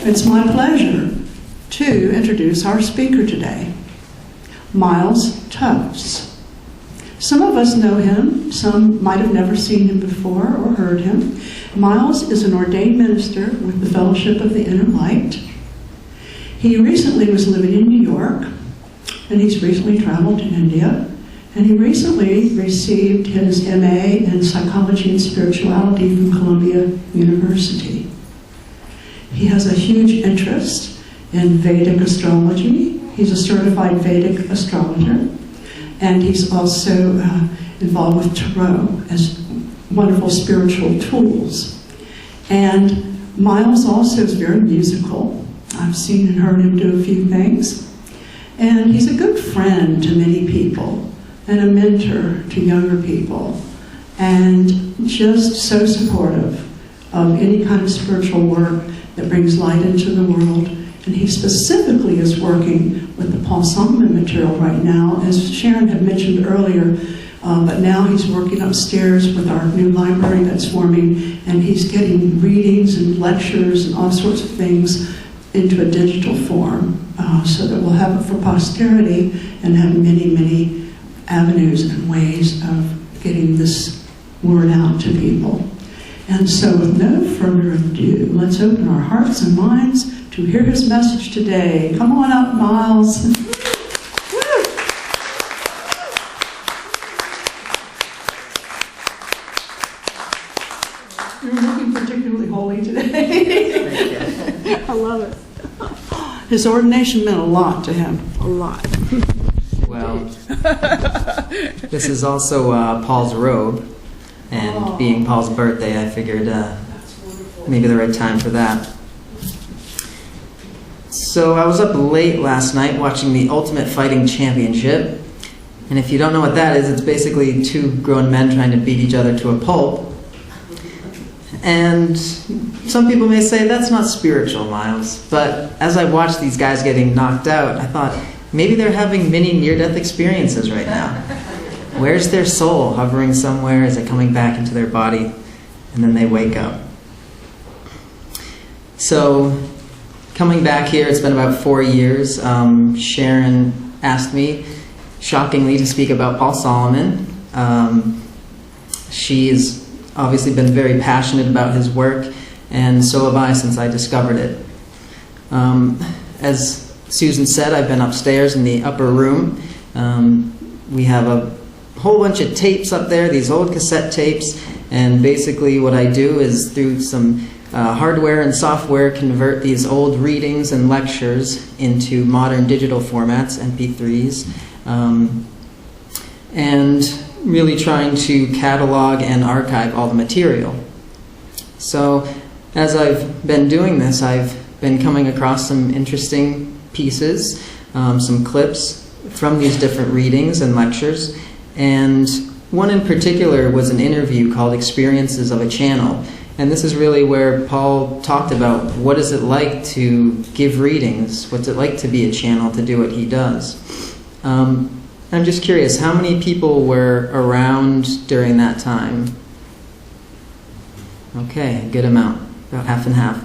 It's my pleasure to introduce our speaker today, Myles Tufts. Some of us know him, some might have never seen him before or heard him. Myles is an ordained minister with the Fellowship of the Inner Light. He recently was living in New York, and he's recently traveled to India, and he recently received his MA in Psychology and Spirituality from Columbia University. He has a huge interest in Vedic astrology. He's a certified Vedic astrologer, and he's also involved with tarot as wonderful spiritual tools. And Myles also is very musical. I've seen and heard him do a few things. And he's a good friend to many people and a mentor to younger people, and just so supportive of any kind of spiritual work that brings light into the world. And he specifically is working with the Paul Solomon material right now, as Sharon had mentioned earlier, but now he's working upstairs with our new library that's forming, and he's getting readings and lectures and all sorts of things into a digital form, so that we'll have it for posterity and have many, many avenues and ways of getting this word out to people. And so with no further ado, let's open our hearts and minds to hear his message today. Come on up, Myles. You're looking particularly holy today. I love it. His ordination meant a lot to him. A lot. Well, this is also Paul's robe, and being Paul's birthday, I figured maybe the right time for that. So I was up late last night watching the Ultimate Fighting Championship, and if you don't know what that is, it's basically two grown men trying to beat each other to a pulp. And some people may say that's not spiritual, Myles, but as I watched these guys getting knocked out, I thought maybe they're having mini near-death experiences right now. Where's their soul hovering somewhere? Is it coming back into their body? And then they wake up. So, coming back here, it's been about 4 years. Sharon asked me, shockingly, to speak about Paul Solomon. She's obviously been very passionate about his work, and so have I since I discovered it. As Susan said, I've been upstairs in the upper room. We have a whole bunch of tapes up there, these old cassette tapes, and basically what I do is through some hardware and software convert these old readings and lectures into modern digital formats, MP3s, and really trying to catalog and archive all the material. So as I've been doing this, I've been coming across some interesting pieces, some clips from these different readings and lectures, and one in particular was an interview called Experiences of a Channel. And this is really where Paul talked about what is it like to give readings, what's it like to be a channel, to do what he does. I'm just curious, how many people were around during that time? Okay, a good amount, about half and half.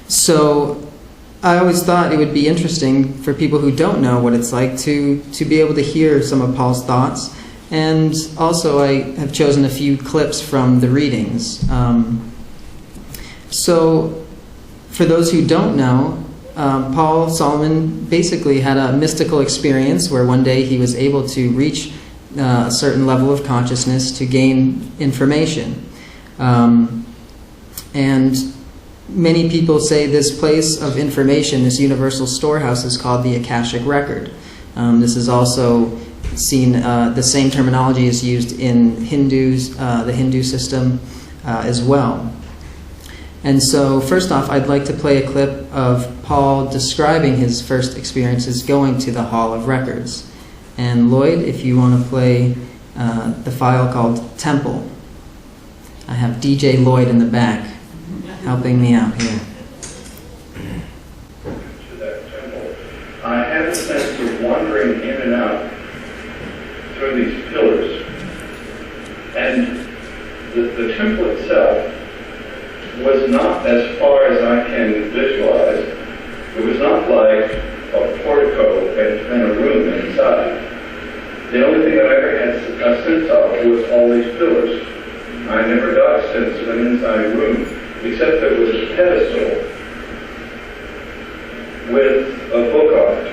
So I always thought it would be interesting for people who don't know what it's like to be able to hear some of Paul's thoughts. And also I have chosen a few clips from the readings. So for those who don't know, Paul Solomon basically had a mystical experience where one day he was able to reach a certain level of consciousness to gain information. And many people say this place of information, this universal storehouse, is called the Akashic Record. This is also seen, the same terminology is used in the Hindu system as well. And so first off, I'd like to play a clip of Paul describing his first experiences going to the Hall of Records. And Lloyd, if you want to play the file called Temple. I have DJ Lloyd in the back helping me out here. To that temple, I had a sense of wandering in and out through these pillars. And the temple itself was not, as far as I can visualize, it was not like a portico and a room inside. The only thing that I ever had a sense of was all these pillars. I never got a sense of an inside room, except there was a pedestal with a book on it.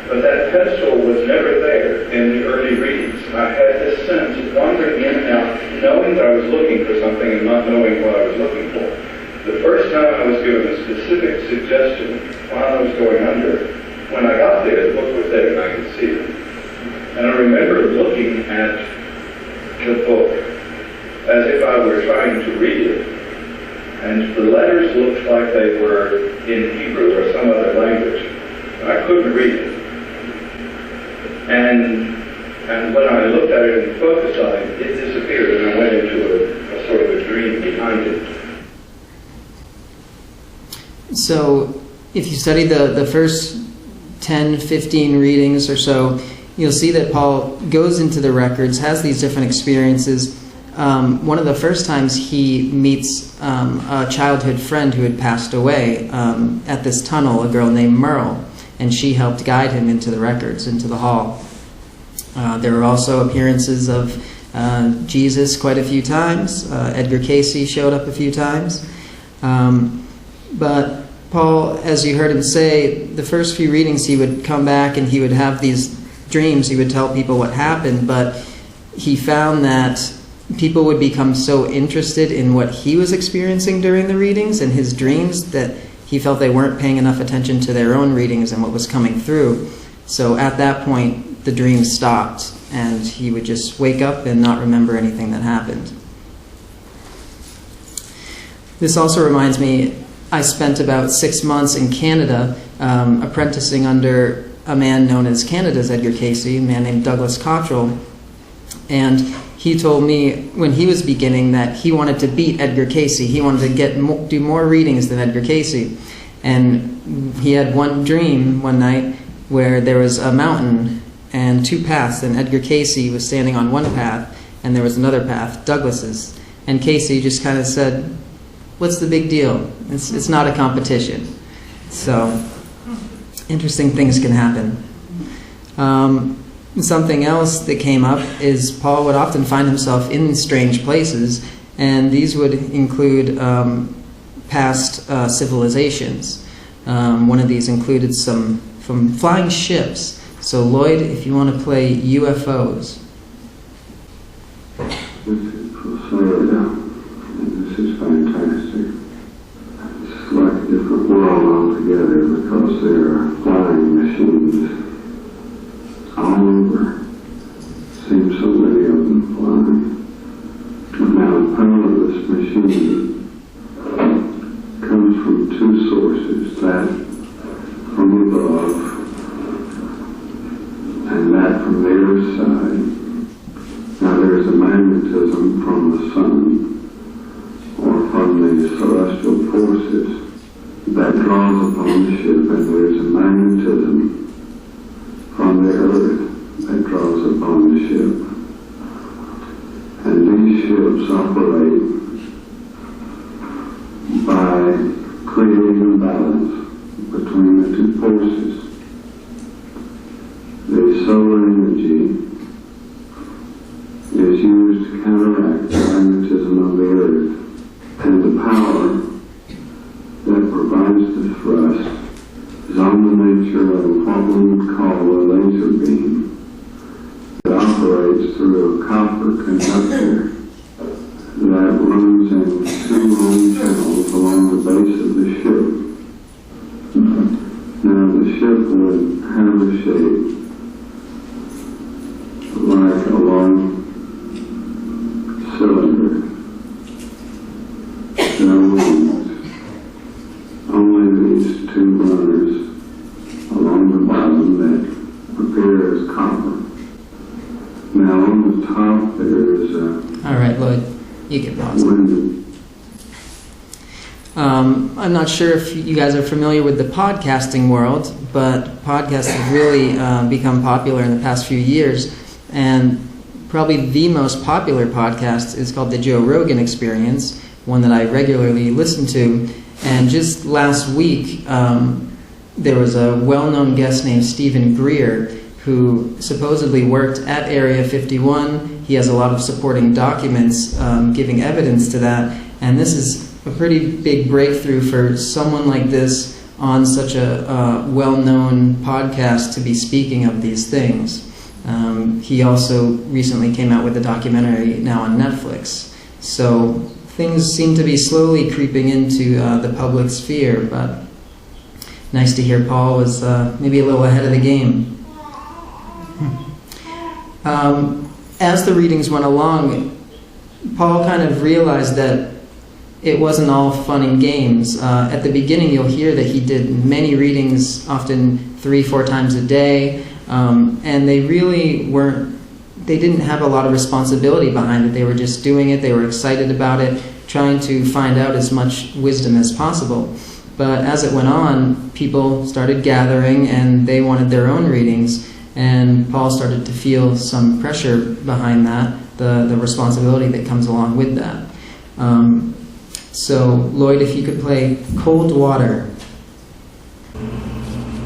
But that pedestal was never there in the early readings. I had this sense of wandering in and out, knowing that I was looking for something and not knowing what I was looking for. The first time I was given a specific suggestion while I was going under, when I got there, the book was there and I could see it. And I remember looking at the book as if I were trying to read it. And the letters looked like they were in Hebrew or some other language. I couldn't read it. And when I looked at it and focused on it, it disappeared, and I went into a sort of a dream behind it. So if you study the first 10, 15 readings or so, you'll see that Paul goes into the records, has these different experiences. One of the first times he meets a childhood friend who had passed away at this tunnel, a girl named Merle, and she helped guide him into the records, into the hall. There were also appearances of Jesus quite a few times. Edgar Casey showed up a few times. But Paul, as you heard him say, the first few readings he would come back and he would have these dreams. He would tell people what happened, but he found that people would become so interested in what he was experiencing during the readings and his dreams that he felt they weren't paying enough attention to their own readings and what was coming through. So at that point, the dreams stopped, and he would just wake up and not remember anything that happened. This also reminds me, I spent about 6 months in Canada apprenticing under a man known as Canada's Edgar Casey, a man named Douglas Cottrell. And he told me when he was beginning that he wanted to beat Edgar Casey. He wanted to do more readings than Edgar Casey. And he had one dream one night where there was a mountain and two paths, and Edgar Casey was standing on one path, and there was another path, Douglas's. And Casey just kind of said, "What's the big deal? It's not a competition." So, interesting things can happen. Something else that came up is Paul would often find himself in strange places, and these would include past civilizations. One of these included some from flying ships. So Lloyd, if you want to play UFOs. This is Florida, and this is fantastic. It's like a different world altogether because there are flying machines all over. Seems so many of them flying. Now, the power of this machine comes from two sources, that from above and that from the other side. Now, there is a magnetism from the sun or from the celestial forces that draws upon the ship, and there is a magnetism from the earth that draws upon the ship. And these ships operate by creating a balance between the two forces. The solar energy is used to counteract the magnetism of the earth, and the power that provides the thrust is on the nature of what we would call a laser beam. It operates through a copper conductor that runs in two long channels along the base of the ship. Now, the ship would have a shape like a long cylinder. No wings. Only these two runners along the bottom that appear as copper. Now, on the top there is a... All right, Lloyd, you can pause. Window. I'm not sure if you guys are familiar with the podcasting world, but podcasts have really become popular in the past few years. And probably the most popular podcast is called the Joe Rogan Experience, one that I regularly listen to. And just last week, there was a well-known guest named Stephen Greer who supposedly worked at Area 51. He has a lot of supporting documents giving evidence to that. And this is a pretty big breakthrough for someone like this on such a well-known podcast to be speaking of these things. He also recently came out with a documentary now on Netflix. So things seem to be slowly creeping into the public sphere, but nice to hear Paul was maybe a little ahead of the game. As the readings went along, Paul kind of realized that it wasn't all fun and games. At the beginning, you'll hear that he did many readings, often 3-4 times a day, and they really they didn't have a lot of responsibility behind it. They were just doing it, they were excited about it, trying to find out as much wisdom as possible. But as it went on, people started gathering and they wanted their own readings, and Paul started to feel some pressure behind that, the responsibility that comes along with that. So, Lloyd, if you could play Cold Water.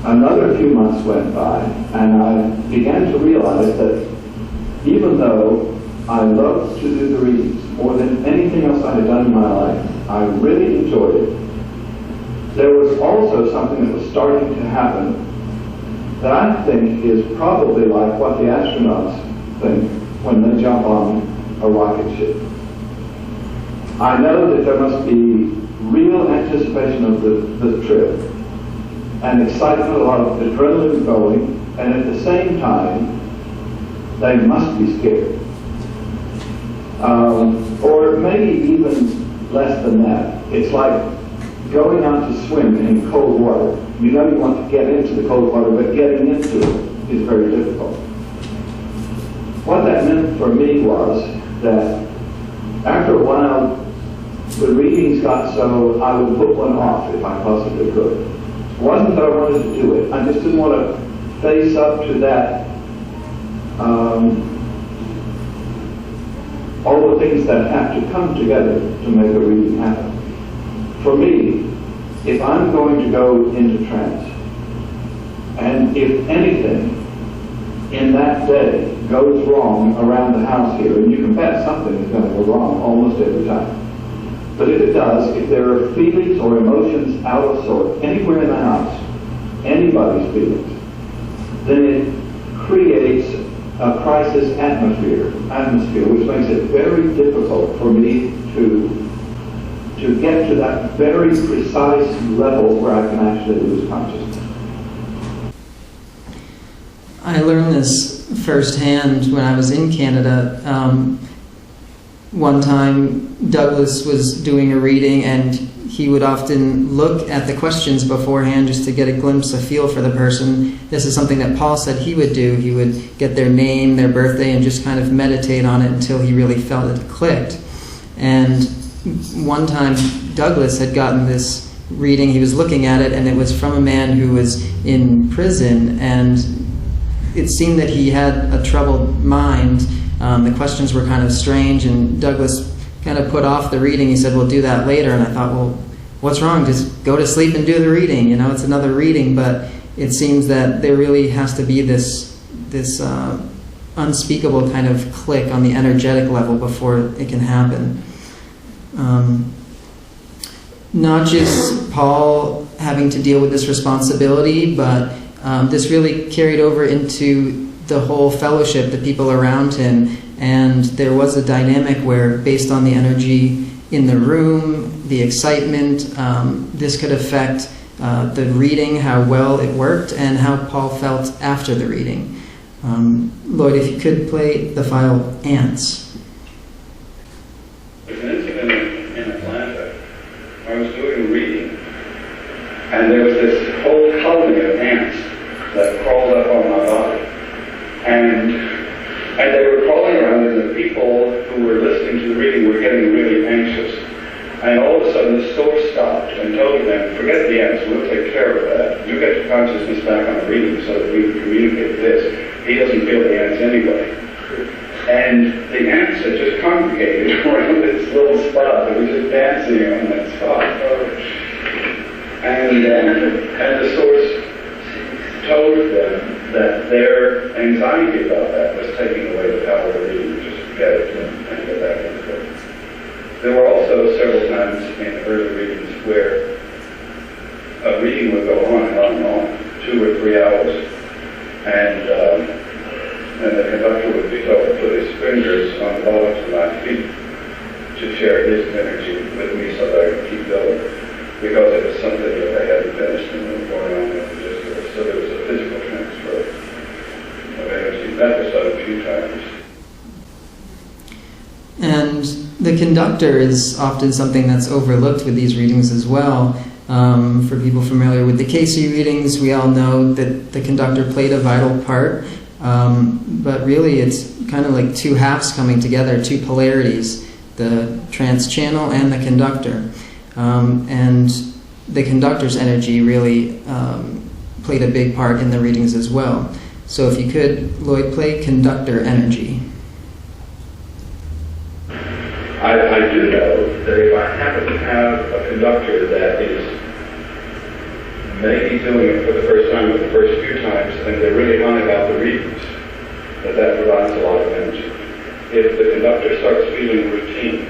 Another few months went by, and I began to realize that even though I loved to do the readings more than anything else I had done in my life, I really enjoyed it. There was also something that was starting to happen that I think is probably like what the astronauts think when they jump on a rocket ship. I know that there must be real anticipation of the trip and excitement, a lot of adrenaline going, and at the same time, they must be scared. Or maybe even less than that. It's like going out to swim in cold water. You know you want to get into the cold water, but getting into it is very difficult. What that meant for me was that after a while, the readings got so I would put one off if I possibly could. It wasn't that I wanted to do it. I just didn't want to face up to that, all the things that have to come together to make a reading happen. For me, if I'm going to go into trance, and if anything in that day goes wrong around the house here, and you can bet something is going to go wrong almost every time. But if it does, if there are feelings or emotions out of sort anywhere in the house, anybody's feelings, then it creates a crisis atmosphere, which makes it very difficult for me to get to that very precise level where I can actually lose consciousness. I learned this firsthand when I was in Canada. One time, Douglas was doing a reading, and he would often look at the questions beforehand just to get a glimpse, a feel for the person. This is something that Paul said he would do. He would get their name, their birthday, and just kind of meditate on it until he really felt it clicked. And one time, Douglas had gotten this reading. He was looking at it, and it was from a man who was in prison, and it seemed that he had a troubled mind. The questions were kind of strange, and Douglas kind of put off the reading. He said, we'll do that later. And I thought, well, what's wrong? Just go to sleep and do the reading. You know, it's another reading. But it seems that there really has to be this unspeakable kind of click on the energetic level before it can happen. Not just Paul having to deal with this responsibility, but this really carried over into the whole fellowship, the people around him, and there was a dynamic where, based on the energy in the room, the excitement, this could affect the reading, how well it worked, and how Paul felt after the reading. Lloyd, if you could play the file Ants. There's an incident in Atlanta. I was doing a reading, and there was this whole colony of ants that crawled up on my body. And they were crawling around, and the people who were listening to the reading were getting really anxious. And all of a sudden the source stopped and told them, forget the ants, we'll take care of that. You get your consciousness back on the reading so that we can communicate this. He doesn't feel the ants anyway. And the ants had just congregated around this little spot. They were just dancing on that spot. And the source told them that their anxiety about that was taking away the power of reading, just get it and get back into it. There were also several times in early readings where a reading would go on and on and on, 2 or 3 hours, and the conductor would be told to put his fingers on the bottoms of my feet to share his energy with me so that I could keep going, because it was something that they hadn't finished and was going on with the so there was a physical transfer of energy. That was done a few times. And the conductor is often something that's overlooked with these readings as well. For people familiar with the Casey readings, we all know that the conductor played a vital part, but really it's kind of like 2 halves coming together, 2 polarities, the trance channel and the conductor. And the conductor's energy really played a big part in the readings as well. So if you could, Lloyd, play conductor energy. I do know that if I happen to have a conductor that is maybe doing it for the first time or the first few times, and they're really on about the readings, that provides a lot of energy. If the conductor starts feeling routine,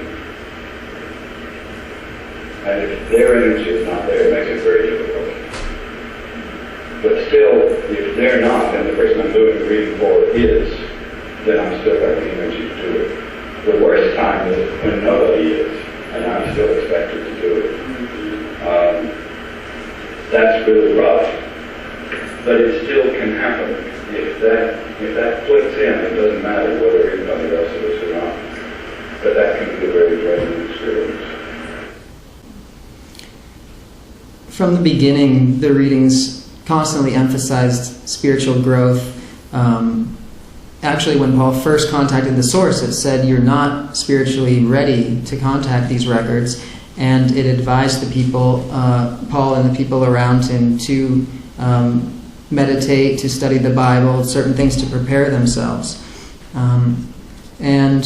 and if their energy is not there, it makes it very difficult. But still, if they're not, and the person I'm doing the reading for is, then I'm still got the energy to do it. The worst time is when nobody is, and I'm still expected to do it. That's really rough, but it still can happen. If that clicks in, it doesn't matter whether anybody else is or not. But that can be a very draining experience. From the beginning, the readings constantly emphasized spiritual growth. Actually, when Paul first contacted the source, it said you're not spiritually ready to contact these records, and it advised the people, Paul and the people around him, to meditate, to study the Bible, certain things to prepare themselves. And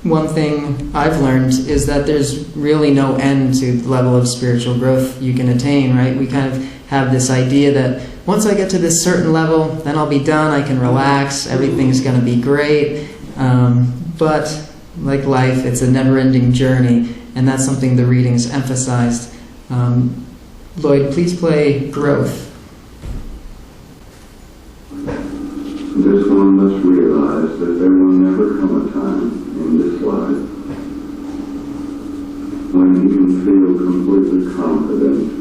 one thing I've learned is that there's really no end to the level of spiritual growth you can attain, right? We kind of have this idea that once I get to this certain level, then I'll be done, I can relax, everything's going to be great. But like life, it's a never-ending journey, and that's something the readings emphasized. Lloyd, please play Growth. This one must realize that there will never come a time in this life when he can feel completely confident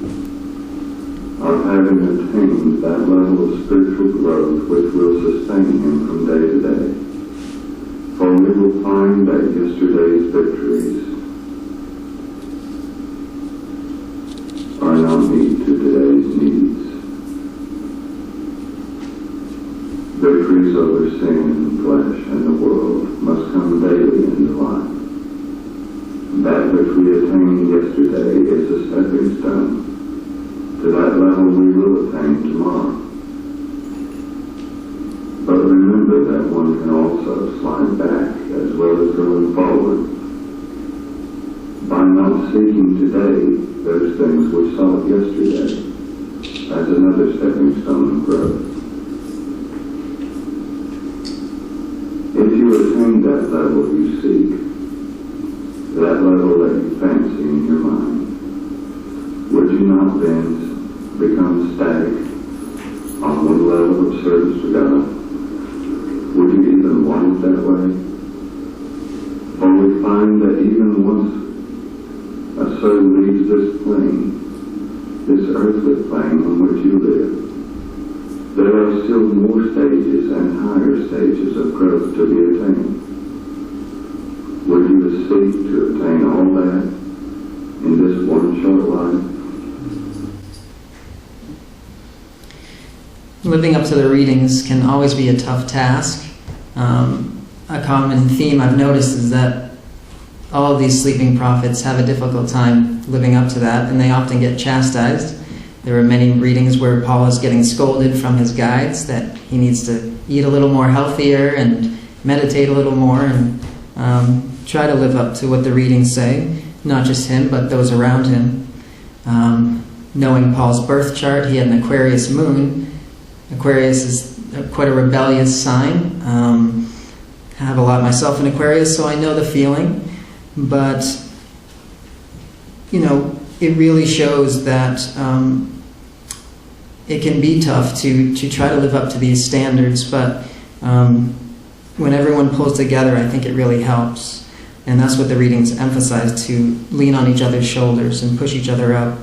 of having attained that level of spiritual growth which will sustain him from day to day. For we will find that yesterday's victories are not meet to today's needs. Victories over sin, flesh, and the world must come daily into life. That which we attained yesterday is a stepping stone to that level we will attain tomorrow. But remember that one can also slide back as well as going forward. By not seeking today those things we sought yesterday as another stepping stone of growth. If you attain that level you seek, that level that you fancy in your mind, would you not then become static on one level of service to God? Would you even want it that way? For we find that even once a soul leaves this plane, this earthly plane on which you live, there are still more stages and higher stages of growth to be attained. Would you seek to attain all that in this one short life? Living up to the readings can always be a tough task. A common theme I've noticed is that all of these sleeping prophets have a difficult time living up to that, and they often get chastised. There are many readings where Paul is getting scolded from his guides that he needs to eat a little more healthier and meditate a little more and try to live up to what the readings say, not just him, but those around him. Knowing Paul's birth chart, he had an Aquarius moon. Aquarius is quite a rebellious sign. I have a lot myself in Aquarius, so I know the feeling. But, it really shows that it can be tough to try to live up to these standards, but when everyone pulls together, I think it really helps. And that's what the readings emphasize, to lean on each other's shoulders and push each other up.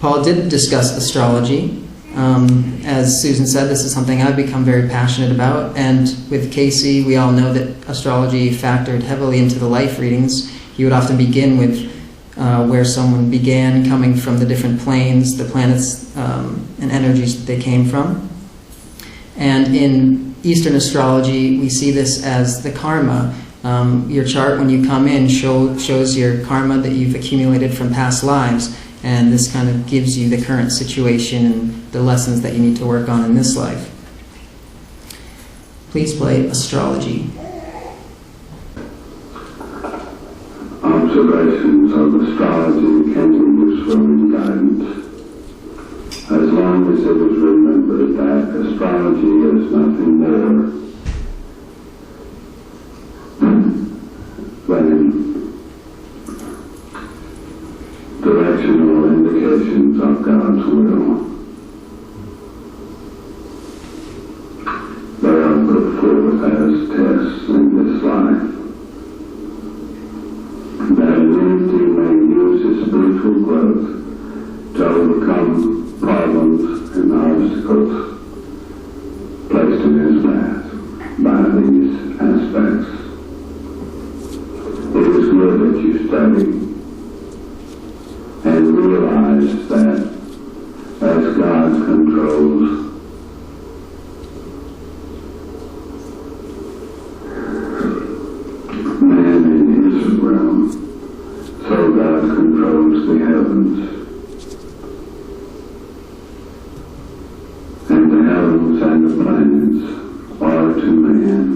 Paul did discuss astrology. As Susan said, this is something I've become very passionate about, and with Casey, we all know that astrology factored heavily into the life readings. He would often begin with where someone began, coming from the different planes, the planets, and energies that they came from. And in Eastern astrology, we see this as the karma. Your chart, when you come in, shows your karma that you've accumulated from past lives. And this kind of gives you the current situation and the lessons that you need to work on in this life. Please play Astrology. Observations of astrology can be useful in guidance, as long as it is remembered that astrology is nothing more than directional indications of God's will. They are put forth as tests in this life, that humanity may use its spiritual growth to overcome problems and obstacles placed in his path by these aspects. It is good that you study and realize that as God controls man in his realm, so God controls the heavens. And the heavens and the planets are to man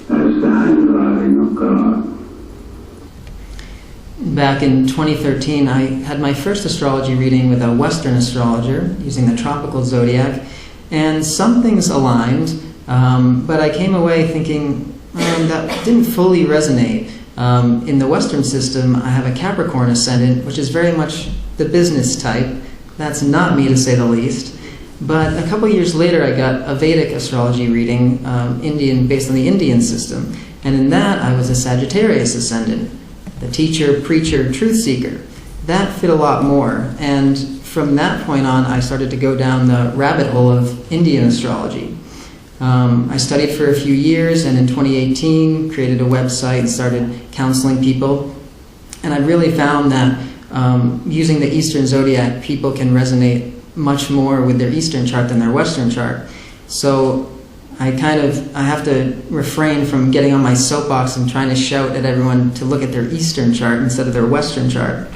as the handwriting of God. Back in 2013, I had my first astrology reading with a Western astrologer using the tropical zodiac, and some things aligned, but I came away thinking that didn't fully resonate. In the Western system, I have a Capricorn ascendant, which is very much the business type. That's not me, to say the least. But a couple years later, I got a Vedic astrology reading, Indian, based on the Indian system, and in that I was a Sagittarius ascendant. The teacher, preacher, truth seeker. That fit a lot more. And from that point on, I started to go down the rabbit hole of Indian astrology. I studied for a few years, and in 2018 created a website and started counseling people. And I really found that using the Eastern zodiac, people can resonate much more with their Eastern chart than their Western chart. So I have to refrain from getting on my soapbox and trying to shout at everyone to look at their Eastern chart instead of their Western chart.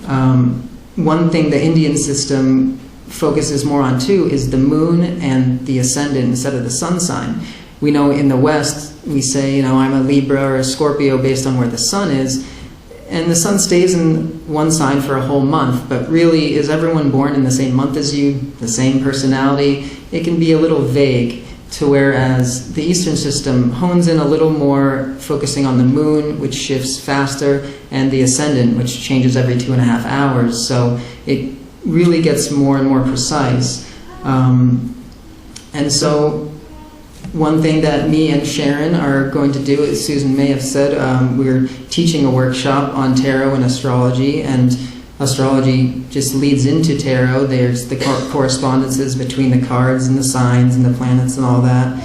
One thing the Indian system focuses more on too is the moon and the ascendant instead of the sun sign. We know in the West, we say, I'm a Libra or a Scorpio based on where the sun is, and the sun stays in one sign for a whole month, but really, is everyone born in the same month as you, the same personality? It can be a little vague, to whereas the Eastern system hones in a little more, focusing on the moon, which shifts faster, and the ascendant, which changes every 2.5 hours. So it really gets more and more precise. And so one thing that me and Sharon are going to do, as Susan may have said, we're teaching a workshop on tarot and astrology, and astrology just leads into tarot. There's the correspondences between the cards and the signs and the planets and all that.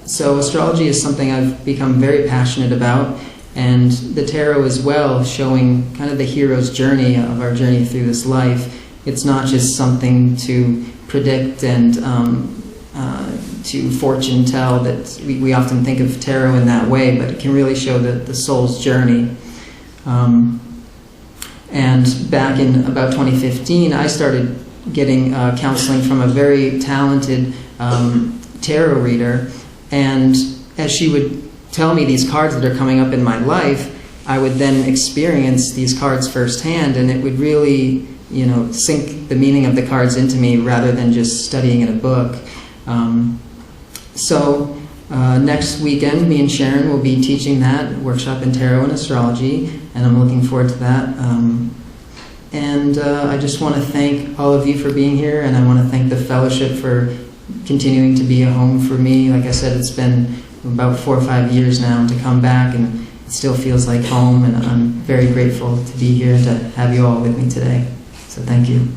So astrology is something I've become very passionate about, and the tarot as well, showing kind of the hero's journey of our journey through this life. It's not just something to predict and to fortune tell. That we often think of tarot in that way, but it can really show the soul's journey. And back in about 2015, I started getting counseling from a very talented tarot reader, and as she would tell me these cards that are coming up in my life, I would then experience these cards firsthand, and it would really, sink the meaning of the cards into me rather than just studying in a book. So next weekend, me and Sharon will be teaching that workshop in tarot and astrology, and I'm looking forward to that. And I just want to thank all of you for being here, and I want to thank the fellowship for continuing to be a home for me. Like I said, it's been about 4 or 5 years now to come back, and it still feels like home, and I'm very grateful to be here and to have you all with me today. So thank you.